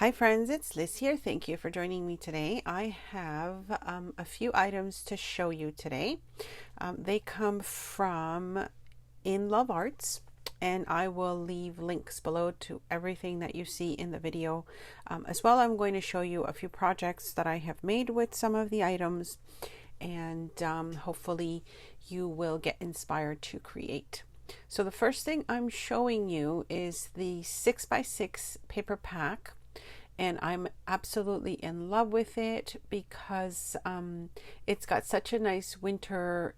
Hi friends, it's Liz here. Thank you for joining me today. I have a few items to show you today. They come from In Love Arts, and I will leave links below to everything that you see in the video. As well, I'm going to show you a few projects that I have made with some of the items, and hopefully you will get inspired to create. So the first thing I'm showing you is the 6x6 paper pack. And I'm absolutely in love with it because it's got such a nice winter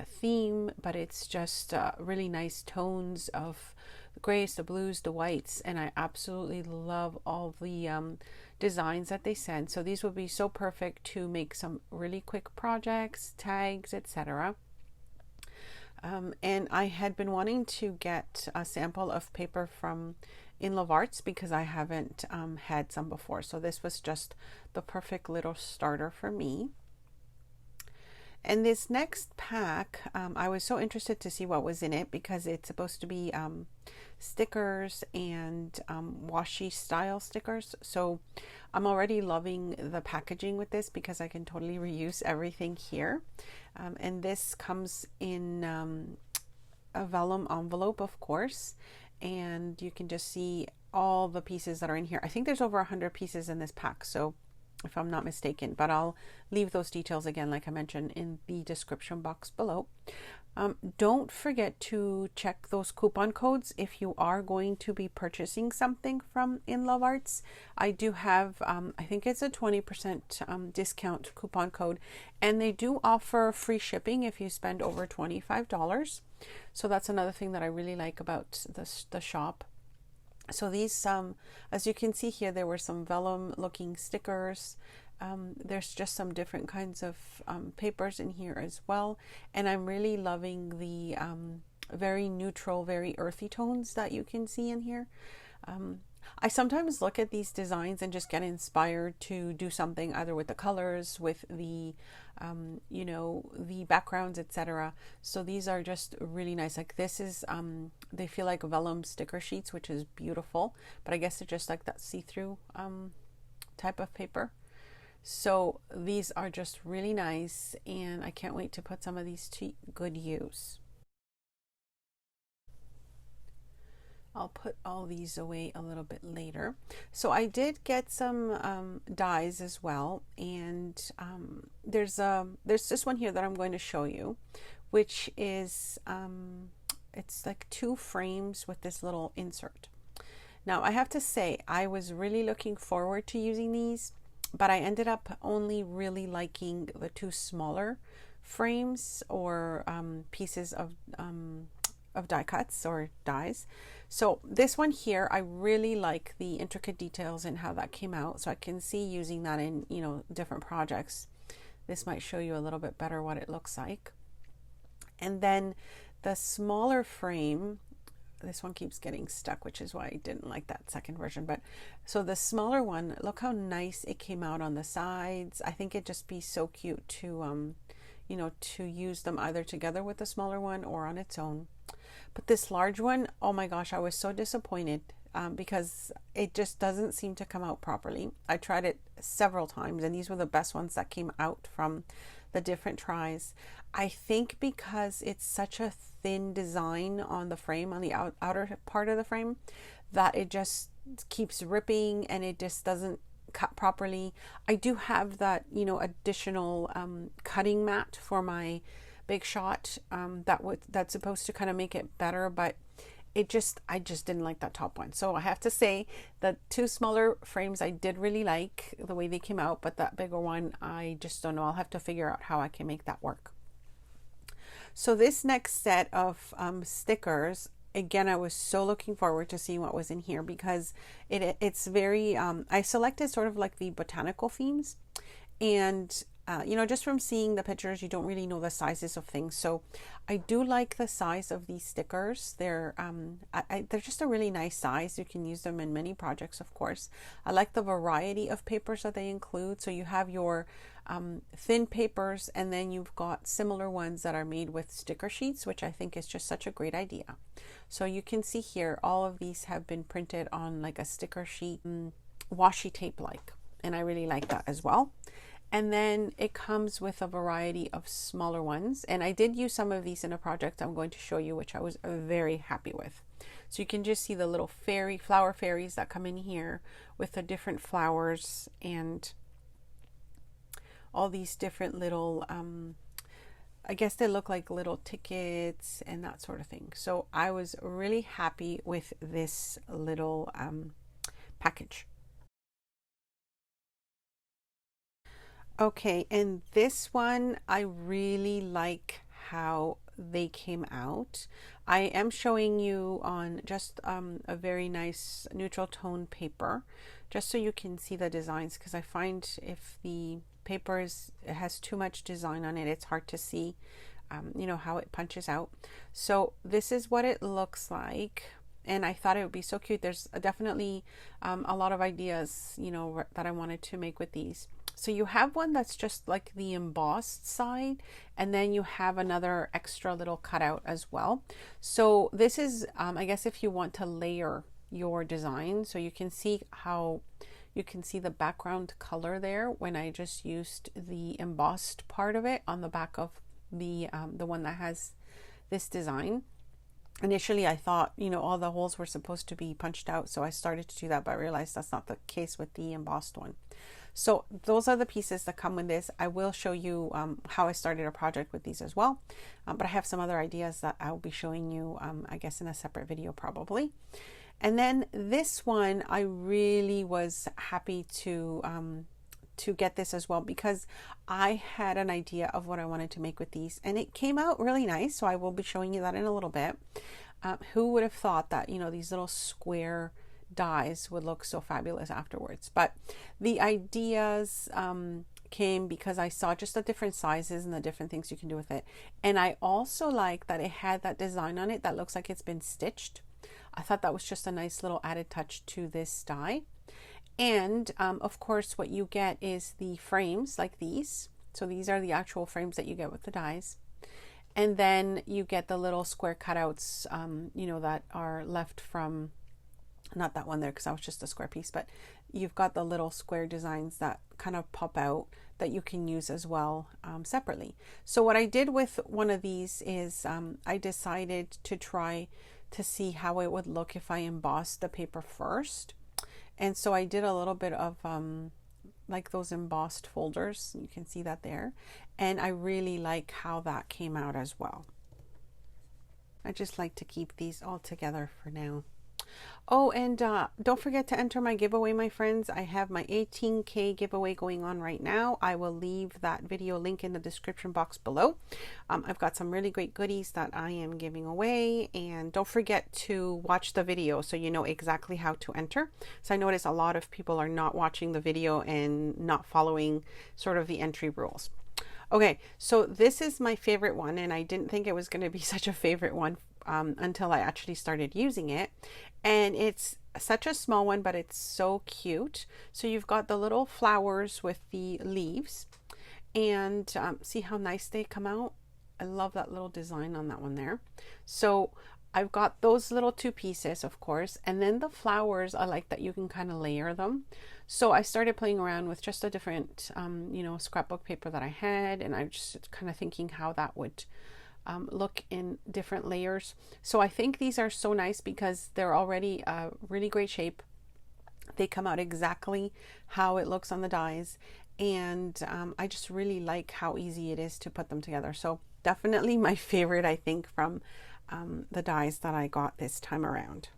theme, but it's just really nice tones of the grays, the blues, the whites, and I absolutely love all the designs that they send. So these would be so perfect to make some really quick projects, tags, etc. And I had been wanting to get a sample of paper from In Love Arts because I haven't had some before. So this was just the perfect little starter for me. And this next pack, I was so interested to see what was in it because it's supposed to be stickers and washi style stickers. So I'm already loving the packaging with this because I can totally reuse everything here. And this comes in a vellum envelope, of course, and you can just see all the pieces that are in here. I think there's over 100 pieces in this pack, so if I'm not mistaken, but I'll leave those details again, like I mentioned, in the description box below. Don't forget to check those coupon codes if you are going to be purchasing something from In Love Arts. I do have, I think it's a 20% discount coupon code, and they do offer free shipping if you spend over $25. So that's another thing that I really like about the shop. So these, as you can see here, there were some vellum looking stickers. There's just some different kinds of papers in here as well. And I'm really loving the very neutral, very earthy tones that you can see in here. I sometimes look at these designs and just get inspired to do something either with the colors, with the, you know, the backgrounds, etc. So these are just really nice. Like this is, they feel like vellum sticker sheets, which is beautiful, but I guess they're just like that see-through type of paper. So these are just really nice, and I can't wait to put some of these to good use. I'll put all these away a little bit later. So I did get some dies as well, and there's this one here that I'm going to show you, which is it's like 2 frames with this little insert. Now I have to say I was really looking forward to using these, but I ended up only really liking the 2 smaller frames or pieces of die cuts or dies. So this one here, I really like the intricate details and how that came out. So I can see using that in, you know, different projects. This might show you a little bit better what it looks like. And then the smaller frame, this one keeps getting stuck, which is why I didn't like that second version. But so the smaller one, look how nice it came out on the sides. I think it'd just be so cute to, you know, to use them either together with the smaller one or on its own. But this large one, oh my gosh, I was so disappointed because it just doesn't seem to come out properly. I tried it several times, and these were the best ones that came out from the different tries. I think because it's such a thin design on the frame, on the outer part of the frame, that it just keeps ripping and it just doesn't cut properly. I do have that, you know, additional cutting mat for my Big Shot that's supposed to kind of make it better, but I just didn't like that top one. So I have to say the 2 smaller frames I did really like the way they came out, but that bigger one I just don't know. I'll have to figure out how I can make that work. So this next set of stickers, again, I was so looking forward to seeing what was in here because it's very I selected sort of like the botanical themes, and you know, just from seeing the pictures, you don't really know the sizes of things. So I do like the size of these stickers. They're just a really nice size. You can use them in many projects, of course. I like the variety of papers that they include. So you have your thin papers, and then you've got similar ones that are made with sticker sheets, which I think is just such a great idea. So you can see here, all of these have been printed on like a sticker sheet. washi tape like, and I really like that as well. And then it comes with a variety of smaller ones, and I did use some of these in a project I'm going to show you, which I was very happy with. So you can just see the little flower fairies that come in here with the different flowers and all these different little I guess they look like little tickets and that sort of thing. So I was really happy with this little package. Okay, and this one, I really like how they came out. I am showing you on just a very nice neutral tone paper, just so you can see the designs, because I find if the paper has too much design on it, it's hard to see, you know, how it punches out. So this is what it looks like. And I thought it would be so cute. There's definitely a lot of ideas, you know, that I wanted to make with these. So you have one that's just like the embossed side, and then you have another extra little cutout as well. So this is, I guess, if you want to layer your design, so you can see how you can see the background color there when I just used the embossed part of it on the back of the one that has this design. Initially, I thought, you know, all the holes were supposed to be punched out, so I started to do that, but I realized that's not the case with the embossed one. So those are the pieces that come with this. I will show you how I started a project with these as well, but I have some other ideas that I'll be showing you, I guess, in a separate video probably. And then this one, I really was happy to get this as well, because I had an idea of what I wanted to make with these, and it came out really nice. So I will be showing you that in a little bit. Who would have thought that, you know, these little square dies would look so fabulous afterwards? But the ideas came because I saw just the different sizes and the different things you can do with it. And I also like that it had that design on it that looks like it's been stitched. I thought that was just a nice little added touch to this die. And of course, what you get is the frames like these. So these are the actual frames that you get with the dies. And then you get the little square cutouts, you know, that are left from, not that one there because that was just a square piece, but you've got the little square designs that kind of pop out that you can use as well separately. So what I did with one of these is I decided to try to see how it would look if I embossed the paper first. And so I did a little bit of like those embossed folders. You can see that there. And I really like how that came out as well. I just like to keep these all together for now. Oh, and don't forget to enter my giveaway, my friends. I have my 18K giveaway going on right now. I will leave that video link in the description box below. I've got some really great goodies that I am giving away, and don't forget to watch the video so you know exactly how to enter. So I notice a lot of people are not watching the video and not following sort of the entry rules. Okay, so this is my favorite one, and I didn't think it was going to be such a favorite one until I actually started using it. And it's such a small one, but it's so cute. So you've got the little flowers with the leaves, and see how nice they come out. I love that little design on that one there. So I've got those little two pieces, of course, and then the flowers, I like that you can kind of layer them. So I started playing around with just a different, you know, scrapbook paper that I had, and I was just kind of thinking how that would look in different layers. So I think these are so nice because they're already a really great shape. They come out exactly how it looks on the dies, and I just really like how easy it is to put them together. So definitely my favorite, I think, from the dies that I got this time around.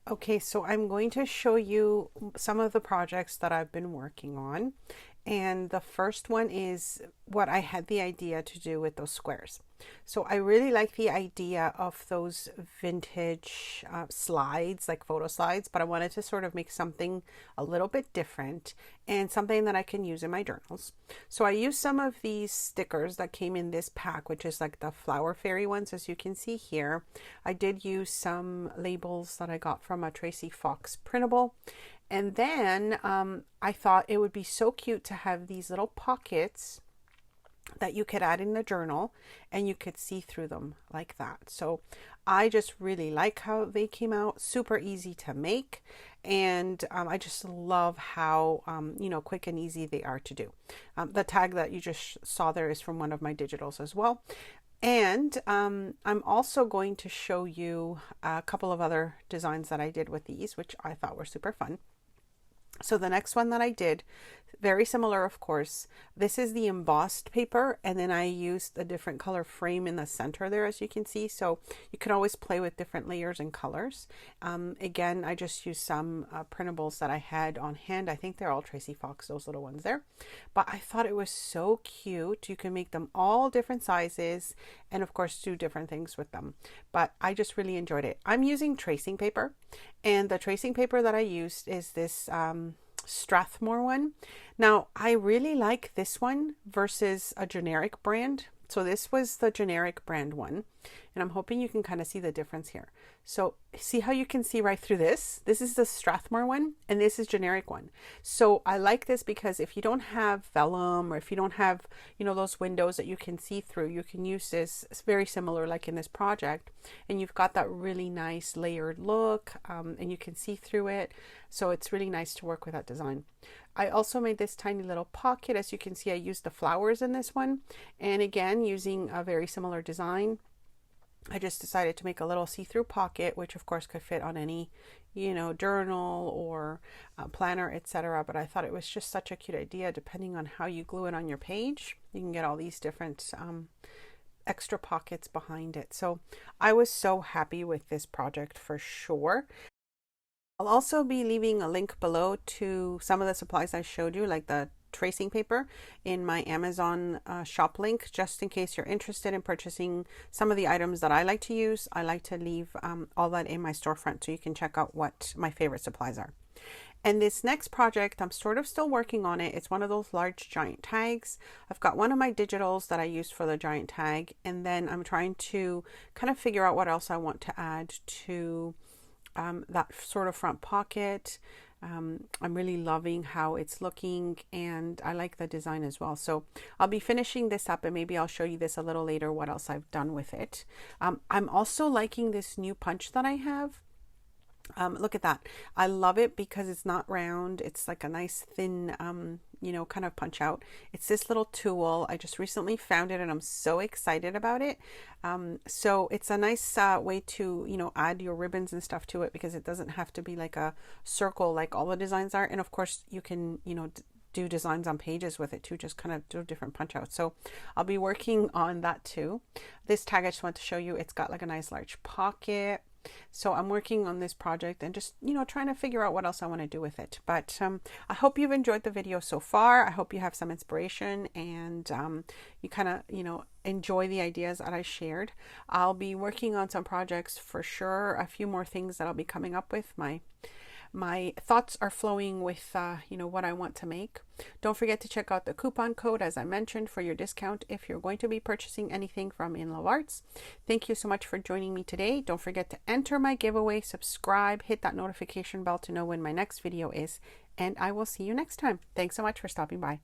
Okay, so I'm going to show you some of the projects that I've been working on. And the first one is what I had the idea to do with those squares. So I really like the idea of those vintage slides, like photo slides, but I wanted to sort of make something a little bit different and something that I can use in my journals. So I used some of these stickers that came in this pack, which is like the flower fairy ones, as you can see here. I did use some labels that I got from a Tracy Fox printable. And then I thought it would be so cute to have these little pockets that you could add in the journal and you could see through them like that. So I just really like how they came out, super easy to make, and I just love how quick and easy they are to do. The tag that you just saw there is from one of my digitals as well. And I'm also going to show you a couple of other designs that I did with these, which I thought were super fun. So the next one that I did, very similar, of course, this is the embossed paper, and then I used a different color frame in the center there, as you can see. So you can always play with different layers and colors. Again, I just used some printables that I had on hand. I think they're all Tracy Fox, those little ones there. But I thought it was so cute. You can make them all different sizes and of course do different things with them. But I just really enjoyed it. I'm using tracing paper, and the tracing paper that I used is this Strathmore one. Now I really like this one versus a generic brand. So this was the generic brand one, and I'm hoping you can kind of see the difference here. So see how you can see right through this? This is the Strathmore one, and this is generic one. So I like this because if you don't have vellum, or if you don't have, those windows that you can see through, you can use this. It's very similar like in this project, and you've got that really nice layered look, and you can see through it. So it's really nice to work with that design. I also made this tiny little pocket. As you can see, I used the flowers in this one, and again, using a very similar design, I just decided to make a little see-through pocket, which of course could fit on any, journal or planner, etc. But I thought it was just such a cute idea. Depending on how you glue it on your page, you can get all these different extra pockets behind it. So I was so happy with this project for sure. I'll also be leaving a link below to some of the supplies I showed you, like the tracing paper, in my Amazon shop link, just in case you're interested in purchasing some of the items that I like to use. I like to leave all that in my storefront so you can check out what my favorite supplies are. And this next project, I'm sort of still working on it. It's one of those large giant tags. I've got one of my digitals that I used for the giant tag, and then I'm trying to kind of figure out what else I want to add to that sort of front pocket. I'm really loving how it's looking, and I like the design as well. So I'll be finishing this up, and maybe I'll show you this a little later, what else I've done with it. I'm also liking this new punch that I have. Look at that. I love it because it's not round. It's like a nice thin, kind of punch out. It's this little tool. I just recently found it and I'm so excited about it. So it's a nice way to, add your ribbons and stuff to it, because it doesn't have to be like a circle like all the designs are. And of course you can, do designs on pages with it too, just kind of do different punch outs. So I'll be working on that too. This tag I just want to show you, it's got like a nice large pocket. So I'm working on this project and just, trying to figure out what else I want to do with it. But I hope you've enjoyed the video so far. I hope you have some inspiration and you kind of, enjoy the ideas that I shared. I'll be working on some projects for sure. A few more things that I'll be coming up with. My thoughts are flowing with, what I want to make. Don't forget to check out the coupon code, as I mentioned, for your discount if you're going to be purchasing anything from In Love Arts. Thank you so much for joining me today. Don't forget to enter my giveaway, subscribe, hit that notification bell to know when my next video is, and I will see you next time. Thanks so much for stopping by.